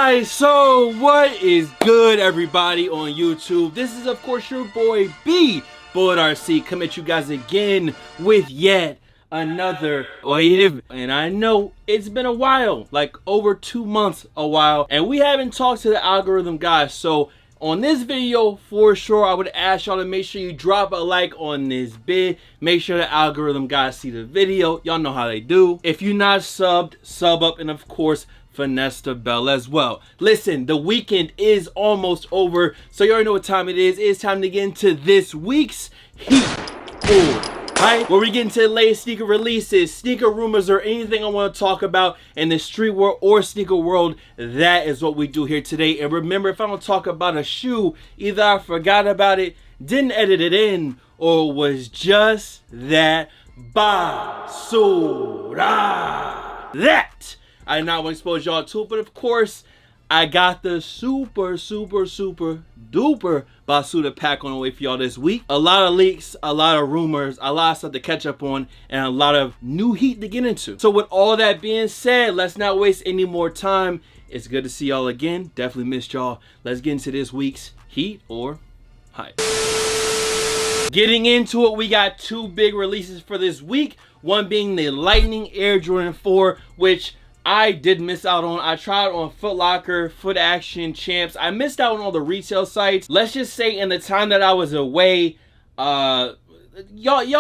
Alright, so what is good, everybody on YouTube? This is of course your boy B Bullet RC coming at you guys again with yet another and I know it's been a while, like over 2 months a while, and we haven't talked to the algorithm guys. So on this video, for sure, I would ask y'all to make sure you drop a like on this vid. Make sure the algorithm guys see the video. Y'all know how they do. If you're not subbed, sub up, and of course, finesse the bell as well. Listen, the weekend is almost over, so you already know what time it is. It's time to get into this week's Heat or Hype, where we get into the latest sneaker releases, sneaker rumors, or anything I want to talk about in the street world or sneaker world. That is what we do here today. And remember, if I don't talk about a shoe, either I forgot about it, didn't edit it in, or was just that Basuta. That I did not want to expose y'all to, but of course, I got the super duper Basuta pack on the way for y'all this week. A lot of leaks, a lot of rumors, a lot of stuff to catch up on, and a lot of new heat to get into. So with all that being said, let's not waste any more time. It's good to see y'all again. Definitely missed y'all. Let's get into this week's Heat or Hype. Getting into it, we got two big releases for this week. One being the Lightning Air Jordan 4, which I did miss out on. I tried on Foot Locker, Foot Action, Champs. I missed out on all the retail sites. Let's just say in the time that I was away, y'all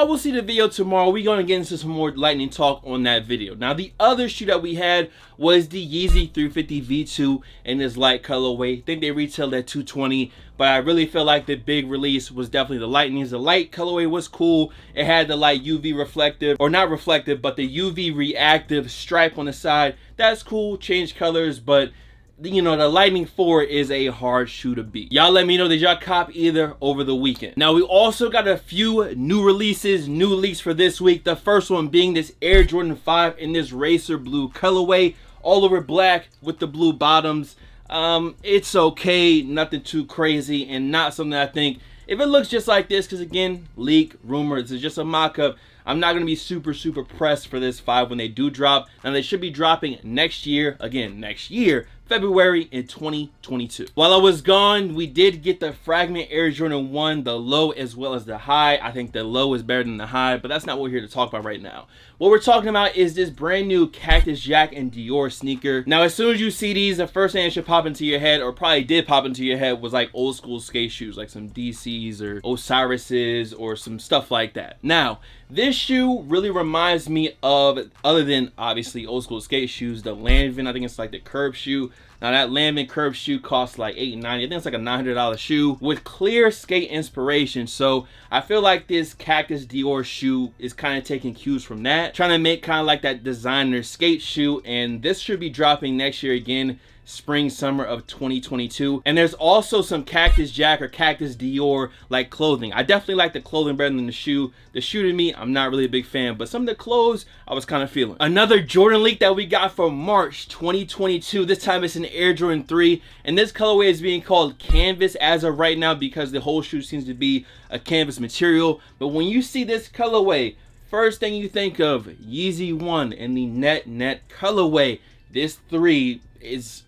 will see the video tomorrow. We're going to get into some more lightning talk on that video. Now, the other shoe that we had was the Yeezy 350 V2 in this light colorway. I think they retailed at $220, but I really feel like the big release was definitely the Lightnings. The light colorway was cool. It had the light UV reflective, or not reflective, but the UV reactive stripe on the side. That's cool, change colors, but you know, the Lightning 4 is a hard shoe to beat. Y'all let me know, did y'all cop either over the weekend? Now, we also got a few new releases, new leaks for this week. The first one being this Air Jordan 5 in this racer blue colorway, all over black with the blue bottoms. It's okay, nothing too crazy, and not something I think, if it looks just like this, because again, leak, rumors, it's just a mock-up, I'm not going to be super pressed for this 5 when they do drop. Now, they should be dropping next year, again, next year, February in 2022. While I was gone, we did get the Fragment Air Jordan 1, the low as well as the high. I think the low is better than the high, but that's not what we're here to talk about right now. What we're talking about is this brand new Cactus Jack and Dior sneaker. Now, as soon as you see these, the first thing that should pop into your head, or probably did pop into your head, was like old school skate shoes, like some DCs or Osiris's or some stuff like that. Now, this shoe really reminds me of, other than obviously old school skate shoes, the Lanvin. I think it's like the curb shoe. Now, that Lanvin curb shoe costs like $8.90. I think it's like a $900 shoe with clear skate inspiration. So I feel like this Cactus Dior shoe is kind of taking cues from that, trying to make kind of like that designer skate shoe. And this should be dropping next year again, spring summer of 2022. And there's also some Cactus Jack or Cactus Dior like clothing. I definitely like the clothing better than the shoe. The shoe to me, I'm not really a big fan, but some of the clothes I was kind of feeling. Another Jordan leak that we got for March 2022. This time it's an Air Jordan 3, and this colorway is being called Canvas as of right now because the whole shoe seems to be a canvas material. But when you see this colorway, first thing you think of Yeezy 1 and the net colorway. This 3 is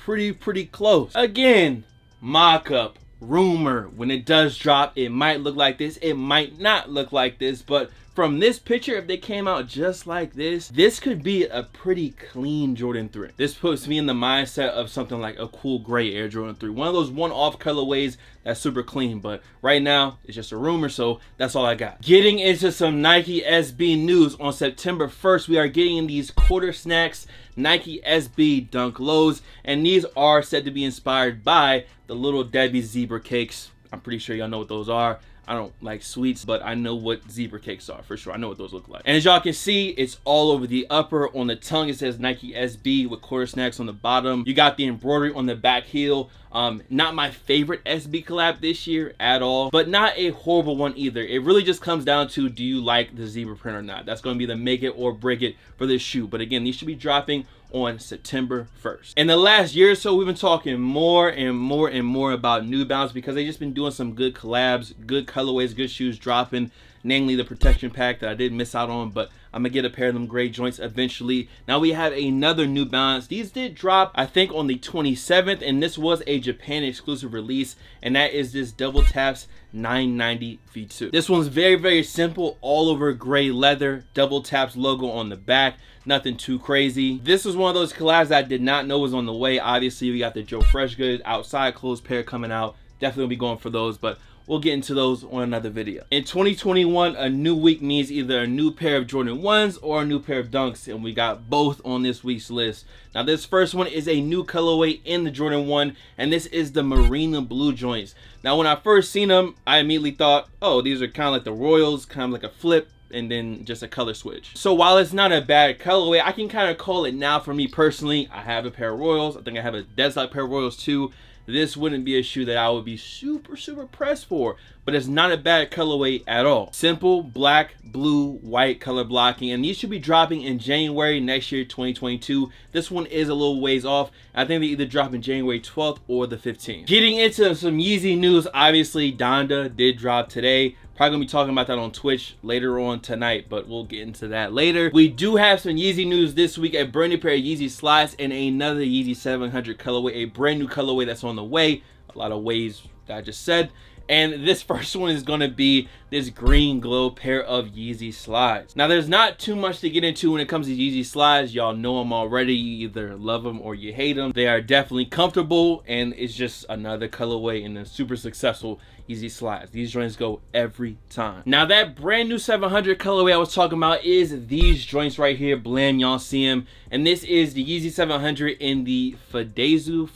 pretty close. Again, mock-up, rumor. When it does drop, it might look like this, it might not look like this, but from this picture, if they came out just like this could be a pretty clean Jordan 3. This puts me in the mindset of something like a cool gray Air Jordan 3. One of those one-off colorways that's super clean, but right now, it's just a rumor, so that's all I got. Getting into some Nike SB news, on September 1st, we are getting these quarter snacks Nike SB Dunk Lows, and these are said to be inspired by the Little Debbie zebra cakes. I'm pretty sure y'all know what those are. I don't like sweets, but I know what zebra cakes are for sure. I know what those look like. And as y'all can see, it's all over the upper. On the tongue, it says Nike SB with quarter snacks on the bottom. You got the embroidery on the back heel. Not my favorite SB collab this year at all, but not a horrible one either. It really just comes down to, do you like the zebra print or not? That's going to be the make it or break it for this shoe. But again, these should be dropping on September 1st. In the last year or so, we've been talking more and more about New Balance because they've just been doing some good collabs, good colorways, good shoes dropping, namely the protection pack that I did miss out on, but I'm gonna get a pair of them gray joints eventually. Now we have another New Balance. These did drop, I think, on the 27th, and this was a Japan exclusive release, and that is this Double Taps 990 V2. This one's very, very simple, all over gray leather, Double Taps logo on the back. Nothing too crazy. This was one of those collabs that I did not know was on the way. Obviously, we got the Joe Freshgoods outside clothes pair coming out. Definitely will be going for those, but we'll get into those on another video. In 2021, a new week means either a new pair of Jordan 1s or a new pair of Dunks, and we got both on this week's list. Now, this first one is a new colorway in the Jordan 1, and this is the Marina blue joints. Now, when I first seen them, I immediately thought, oh, these are kind of like the Royals, kind of like a flip, and then just a color switch. So while it's not a bad colorway, I can kind of call it now for me personally. I have a pair of Royals. I think I have a dead-stock pair of Royals too. This wouldn't be a shoe that I would be super pressed for, but it's not a bad colorway at all. Simple black, blue, white color blocking, and these should be dropping in January next year, 2022. This one is a little ways off. I think they either drop in January 12th or the 15th. Getting into some Yeezy news, obviously Donda did drop today. Probably gonna be talking about that on Twitch later on tonight, but we'll get into that later. We do have some Yeezy news this week, a brand new pair of Yeezy Slides and another Yeezy 700 colorway, a brand new colorway that's on the way. A lot of ways that I just said. And this first one is going to be this green glow pair of Yeezy Slides. Now, there's not too much to get into when it comes to Yeezy Slides. Y'all know them already. You either love them or you hate them. They are definitely comfortable, and it's just another colorway in a super successful Yeezy Slides. These joints go every time. Now, that brand new 700 colorway I was talking about is these joints right here. Blam, y'all see them. And this is the Yeezy 700 in the Fadazu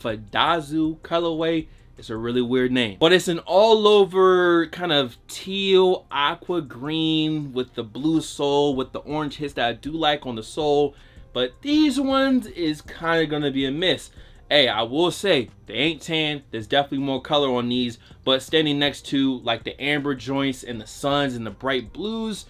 colorway. It's a really weird name, but it's an all over kind of teal aqua green with the blue sole with the orange hits that I do like on the sole, but these ones is kind of gonna be a miss. Hey, I will say they ain't tan. There's definitely more color on these, but standing next to like the amber joints and the suns and the bright blues,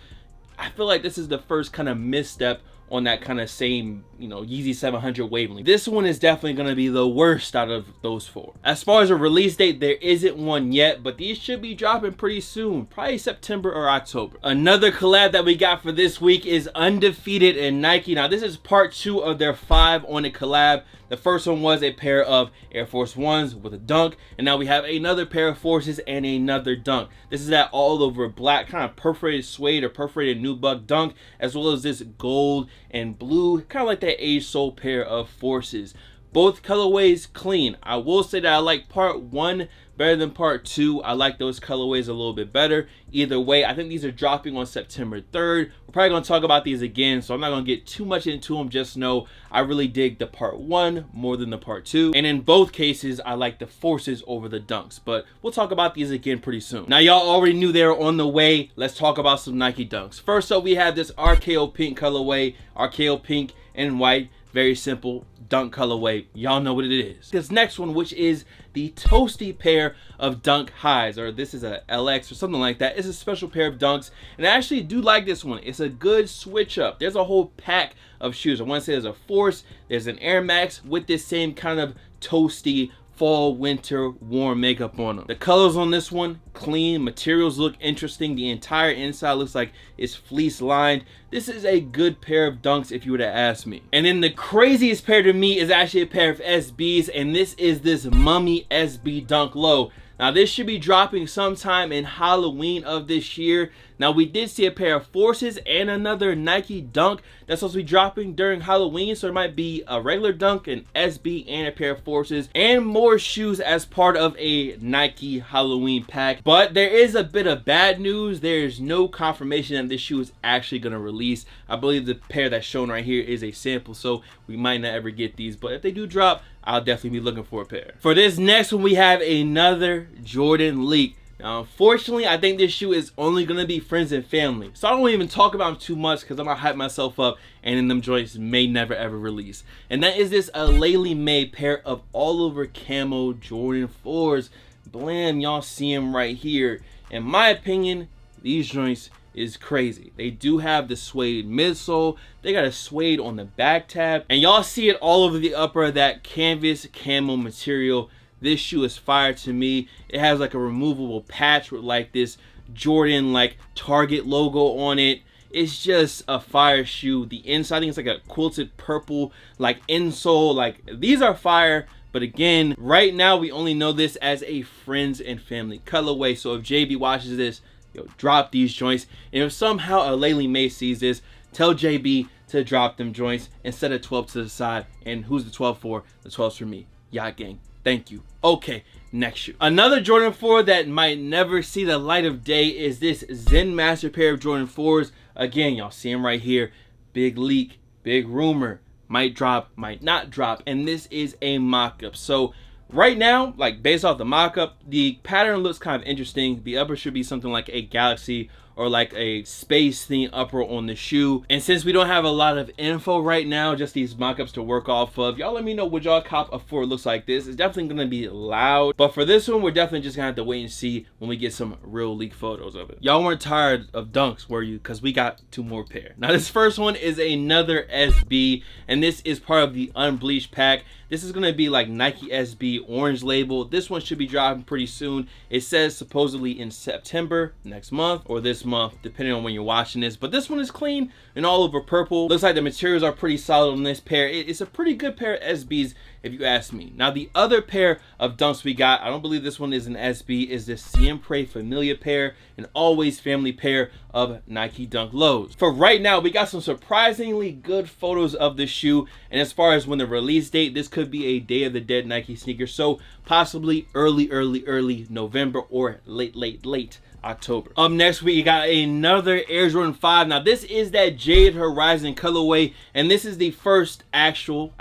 I feel like this is the first kind of misstep on that kind of same, you know, Yeezy 700 wavelength. This one is definitely going to be the worst out of those four. As far as a release date, there isn't one yet, but these should be dropping pretty soon, probably September or October. Another collab that we got for this week is Undefeated and Nike. Now, this is part 2 of their 5 on a collab. The first one was a pair of Air Force Ones with a dunk, and now we have another pair of Forces and another dunk. This is that all over black kind of perforated suede or perforated nubuck dunk, as well as this gold and blue, kind of like that age sole pair of Forces. Both colorways clean. I will say that I like part 1 better than part 2. I like those colorways a little bit better. Either way, I think these are dropping on September 3rd. We're probably going to talk about these again, so I'm not going to get too much into them. Just know I really dig the part 1 more than the part 2. And in both cases, I like the Forces over the Dunks. But we'll talk about these again pretty soon. Now, y'all already knew they were on the way. Let's talk about some Nike Dunks. First up, we have this RKO Pink colorway. RKO Pink and white. Very simple dunk colorway. Y'all know what it is. This next one, which is the toasty pair of dunk highs, or this is a LX or something like that. It's a special pair of dunks, and I actually do like this one. It's a good switch up. There's a whole pack of shoes. I want to say there's a Force, there's an Air Max with this same kind of toasty fall winter warm makeup on them. The colors on this one clean, materials look interesting. The entire inside looks like it's fleece lined. This is a good pair of dunks if you were to ask me. And then the craziest pair to me is actually a pair of SBs, and this is this Mummy SB Dunk Low. Now, this should be dropping sometime in Halloween of this year. Now, we did see a pair of Forces and another Nike Dunk that's supposed to be dropping during Halloween. So, there might be a regular Dunk, an SB, and a pair of Forces, and more shoes as part of a Nike Halloween pack. But there is a bit of bad news. There's no confirmation that this shoe is actually going to release. I believe the pair that's shown right here is a sample, so we might not ever get these. But if they do drop, I'll definitely be looking for a pair. For this next one, we have another Jordan leak. Now, unfortunately, I think this shoe is only going to be friends and family. So I don't even talk about them too much because I'm going to hype myself up and then them joints may never ever release. And that is this lately made pair of all over camo Jordan 4s. Blam, y'all see them right here. In my opinion, these joints is crazy. They do have the suede midsole. They got a suede on the back tab. And y'all see it all over the upper of that canvas camo material. This shoe is fire to me. It has like a removable patch with like this Jordan like Target logo on it. it's just a fire shoe. The inside, I think it's like a quilted purple like insole. Like, these are fire. But again, right now we only know this as a friends and family colorway. So if JB watches this, yo, drop these joints. And if somehow a Laylee May sees this, tell JB to drop them joints and set a 12 to the side. And who's the 12 for? The 12's for me. Yacht gang. Thank you. Okay, next shoe. Another Jordan 4 that might never see the light of day is this Zen Master pair of Jordan 4s. Again, y'all see them right here. Big leak, big rumor. Might drop, might not drop. And this is a mock-up. So right now, like based off the mock-up, the pattern looks kind of interesting. The upper should be something like a galaxy or like a space theme upper on the shoe. And since we don't have a lot of info right now, just these mock-ups to work off of, y'all let me know, would y'all cop a 4 looks like this? It's definitely gonna be loud, but for this one, we're definitely just gonna have to wait and see when we get some real leak photos of it. Y'all weren't tired of dunks, were you? Because we got 2 more pair. Now this first one is another SB, and this is part of the unbleached pack. This is gonna be like Nike SB orange label. This one should be dropping pretty soon. It says supposedly in September, next month, or this month, depending on when you're watching this. But this one is clean and all over purple. Looks like the materials are pretty solid on this pair. It's a pretty good pair of SBs if you ask me. Now the other pair of dunks we got, I don't believe this one is an SB, is this Siempre Familia pair, an always family pair of Nike Dunk Lows. For right now, we got some surprisingly good photos of this shoe, and as far as when the release date, this could be a Day of the Dead Nike sneaker, so possibly early November or late October. Up next, we got another Air Jordan 5. Now this is that Jade Horizon colorway, and this is the first actual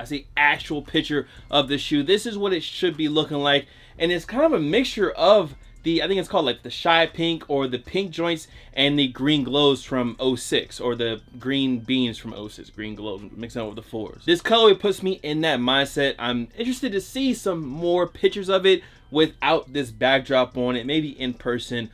picture of the shoe. This is what it should be looking like, and it's kind of a mixture of the, I think it's called like the shy pink or the pink joints and the green glows from 06, or the green beans from 06, green glows, mixing up with the 4s. This colorway puts me in that mindset. I'm interested to see some more pictures of it without this backdrop on it, maybe in person.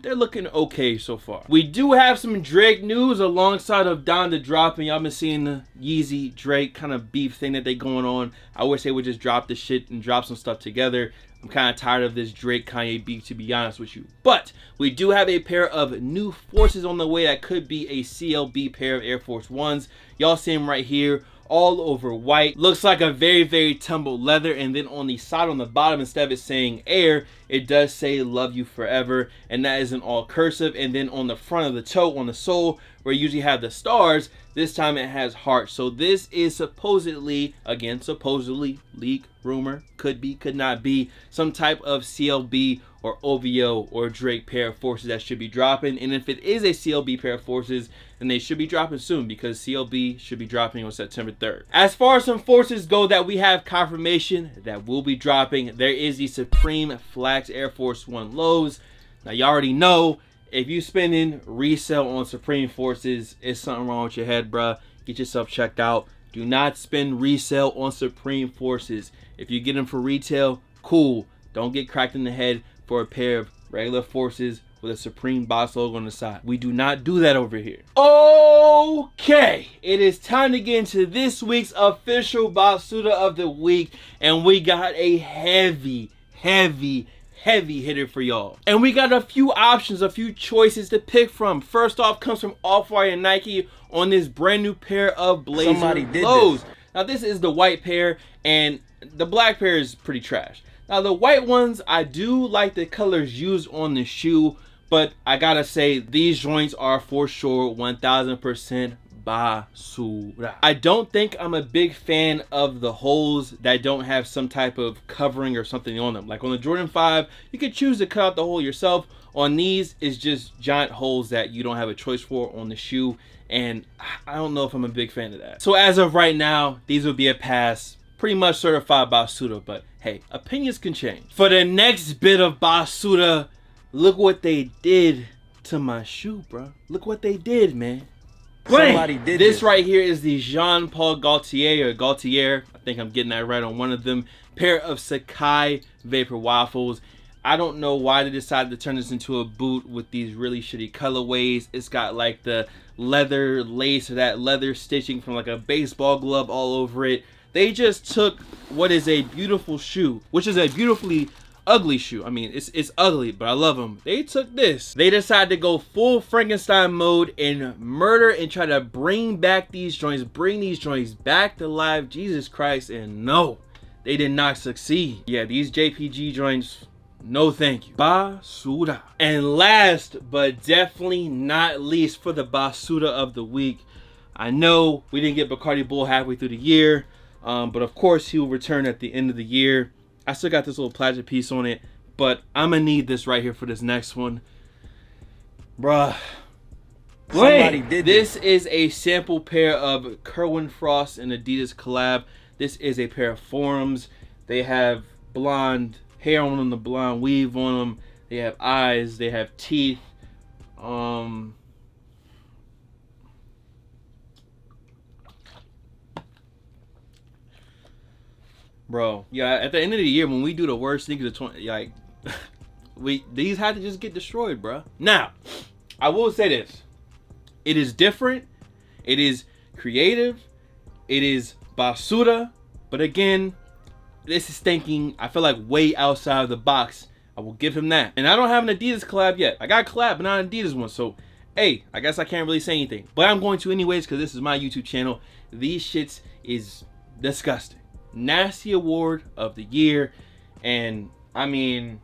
They're looking okay so far. We do have some Drake news alongside of Donda dropping. Y'all been seeing the Yeezy Drake kind of beef thing that they going on. I wish they would just drop the shit and drop some stuff together. I'm kind of tired of this Drake Kanye beef, to be honest with you. But we do have a pair of new Forces on the way that could be a CLB pair of Air Force Ones. Y'all see them right here, all over white. Looks like a very tumbled leather, and then on the side, on the bottom, instead of it saying Air, it does say love you forever, and that is in all cursive. And then on the front of the toe, on the sole, where you usually have the stars, this time it has hearts. So this is supposedly, again supposedly, leak, rumor, could be, could not be, some type of CLB or OVO or Drake pair of Forces that should be dropping. And if it is a CLB pair of Forces, then they should be dropping soon, because CLB should be dropping on September 3rd. As far as some Forces go that we have confirmation that will be dropping, there is the Supreme Flax Air Force One lows. Now you already know, if you spending resale on Supreme Forces, it's something wrong with your head, bruh. Get yourself checked out. Do not spend resale on Supreme Forces. If you get them for retail, cool. Don't get cracked in the head for a pair of regular Forces with a Supreme box logo on the side. We do not do that over here. Okay, it is time to get into this week's official Basuta of the week, and we got a heavy hitter for y'all. And we got a few options, a few choices to pick from. First off comes from Off-White and Nike on this brand new pair of Blazer lows. Now this is the white pair, and the black pair is pretty trash. Now the white ones, I do like the colors used on the shoe, but I gotta say these joints are for sure 1000% Basuta. I don't think I'm a big fan of the holes that don't have some type of covering or something on them. Like on the Jordan 5, you can choose to cut out the hole yourself. On these, it's just giant holes that you don't have a choice for on the shoe, and I don't know if I'm a big fan of that. So as of right now, these would be a pass. Pretty much certified Basuta, but hey, opinions can change. For the next bit of Basuta, look what they did to my shoe, bro. Look what they did, man. Somebody did this right here is the Jean-Paul Gaultier, or Gaultier, I think I'm getting that right on one of them, pair of Sakai Vapor Waffles. I don't know why they decided to turn this into a boot with these really shitty colorways. It's got like the leather lace or that leather stitching from like a baseball glove all over it. They just took what is a beautiful shoe, which is a beautifully ugly shoe. I mean, it's ugly, but I love them. They took this. They decided to go full Frankenstein mode and murder and try to bring back these joints, bring these joints back to life. Jesus Christ, and no, they did not succeed. Yeah, these JPG joints, no thank you. Basuta. And last but definitely not least for the Basuta of the week, I know we didn't get Bacardi Bull halfway through the year, but of course he will return at the end of the year. I still got this little plastic piece on it, but I'm gonna need this right here for this next one. Bruh. Wait, this is a sample pair of Kerwin Frost and Adidas collab. This is a pair of Forums. They have blonde hair on them, the blonde weave on them. They have eyes, they have teeth. Bro, yeah, at the end of the year when we do the worst sneakers of 20, like, these had to just get destroyed, bro. Now, I will say this. It is different. It is creative. It is Basuta. But again, this is thinking, I feel like, way outside of the box. I will give him that. And I don't have an Adidas collab yet. I got a collab, but not an Adidas one. So, hey, I guess I can't really say anything. But I'm going to anyways because this is my YouTube channel. These shits is disgusting. Nasty award of the year. And, I mean,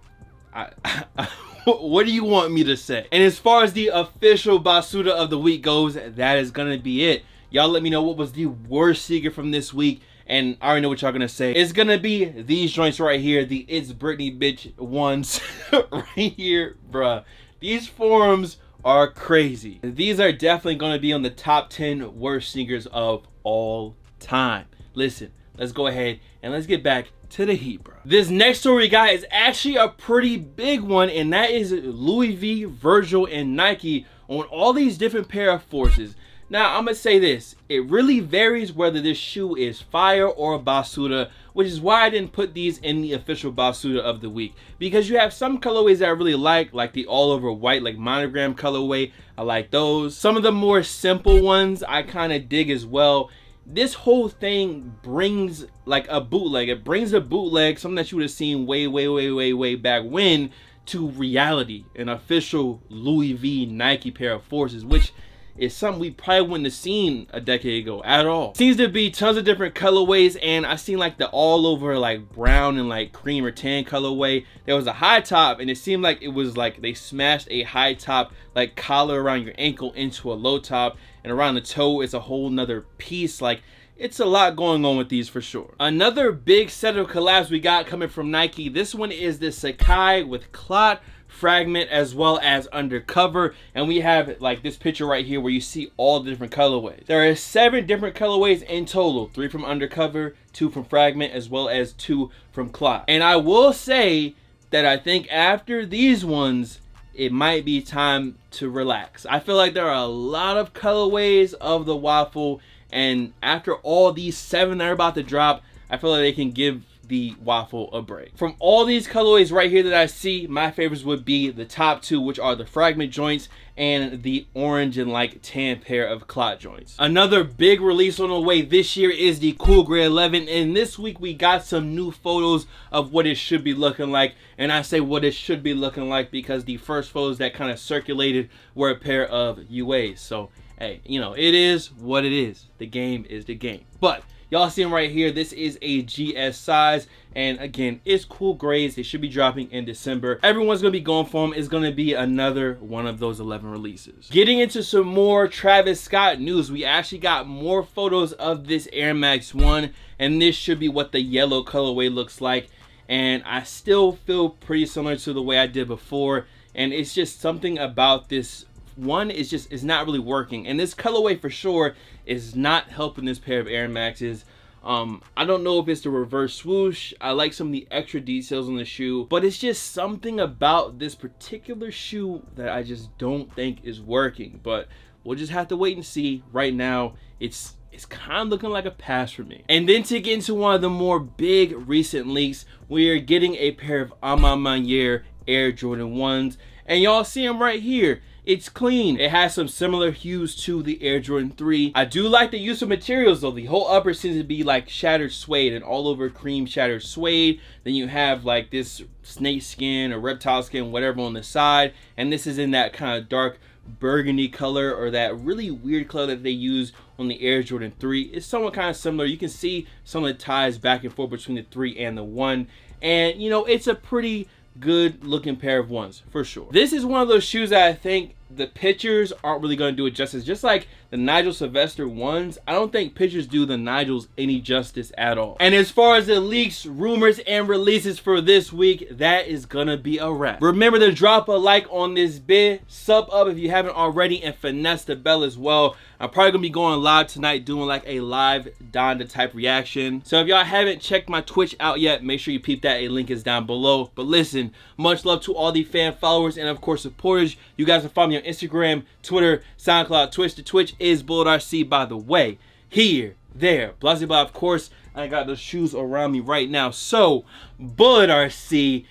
what do you want me to say? And as far as the official Basuta of the week goes, that is going to be it. Y'all let me know what was the worst sneaker from this week. And I already know what y'all gonna say. It's gonna be these joints right here, the It's Britney bitch ones right here, bruh. These Forums are crazy. These are definitely gonna be on the top 10 worst sneakers of all time. Listen, let's go ahead and let's get back to the heat, bro. This next story we got is actually a pretty big one, and that is Louis V, Virgil, and Nike on all these different pair of forces. Now, I'm going to say this. It really varies whether this shoe is fire or a Basuta, which is why I didn't put these in the official Basuta of the week. Because you have some colorways that I really like the all over white, like monogram colorway. I like those. Some of the more simple ones I kind of dig as well. This whole thing brings like a bootleg. It brings a bootleg, something that you would have seen way back when, to reality. An official Louis V Nike pair of forces, which is something we probably wouldn't have seen a decade ago at all. Seems to be tons of different colorways, and I seen like the all over like brown and like cream or tan colorway. There was a high top, and it seemed like it was like they smashed a high top like collar around your ankle into a low top, and around the toe it's a whole nother piece. Like, it's a lot going on with these for sure. Another big set of collabs we got coming from Nike. This one is the Sakai with Clot, Fragment, as well as Undercover, and we have like this picture right here where you see all the different colorways. There are 7 different colorways in total, 3 from Undercover, 2 from Fragment, as well as 2 from Clot. And I will say that I think after these ones, it might be time to relax. I feel like there are a lot of colorways of the Waffle, and after all these 7 that are about to drop, I feel like they can give the Waffle a break. From all these colorways right here that I see, my favorites would be the top 2, which are the Fragment joints and the orange and like tan pair of Clot joints. Another big release on the way this year is the Cool Grey 11, and this week we got some new photos of what it should be looking like. And I say what it should be looking like because the first photos that kind of circulated were a pair of UAs. So hey, you know, it is what it is. The game is the game. But y'all see them right here. This is a GS size, and again, it's cool grays. They should be dropping in December. Everyone's gonna be going for them. It's gonna be another one of those 11 releases. Getting into some more Travis Scott news, we actually got more photos of this Air Max 1, and this should be what the yellow colorway looks like. And I still feel pretty similar to the way I did before, and it's just something about this one is not really working, and this colorway for sure is not helping this pair of Air Maxes. I don't know if it's the reverse swoosh. I like some of the extra details on the shoe, but it's just something about this particular shoe that I just don't think is working. But we'll just have to wait and see. Right now, it's kind of looking like a pass for me. And then to get into one of the more big recent leaks, we are getting a pair of MANIERE Air Jordan 1s, and y'all see them right here. It's clean. It has some similar hues to the Air Jordan 3. I do like the use of materials though. The whole upper seems to be like shattered suede and all over cream shattered suede. Then you have like this snake skin or reptile skin, whatever, on the side. And this is in that kind of dark burgundy color, or that really weird color that they use on the Air Jordan 3. It's somewhat kind of similar. You can see some of the ties back and forth between the 3 and the 1. And, you know, it's a pretty good looking pair of ones for sure. This is one of those shoes that I think the pictures aren't really going to do it justice. Just like the Nigel Sylvester ones, I don't think pictures do the Nigels any justice at all. And as far as the leaks, rumors, and releases for this week, that is gonna be a wrap. Remember to drop a like on this vid, sub up if you haven't already, and finesse the bell as well. I'm probably gonna be going live tonight doing like a live Donda type reaction. So if y'all haven't checked my Twitch out yet, make sure you peep that. A link is down below. But listen, much love to all the fan followers and of course supporters. You guys can follow me on Instagram, Twitter, SoundCloud, Twitch. The Twitch is BulletRC, by the way. Here, there, blah blah blah. Of course, I got those shoes around me right now. So, BulletRC,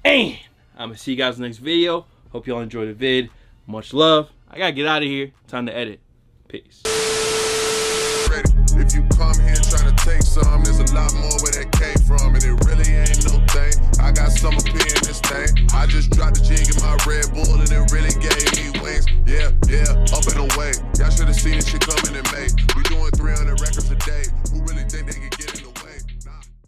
and I'm gonna see you guys in the next video. Hope y'all enjoy the vid. Much love. I gotta get out of here. Time to edit. Peace. If you come here trying to take some, there's a lot more where that came from, and it really ain't no thing. I got some up here in this thing.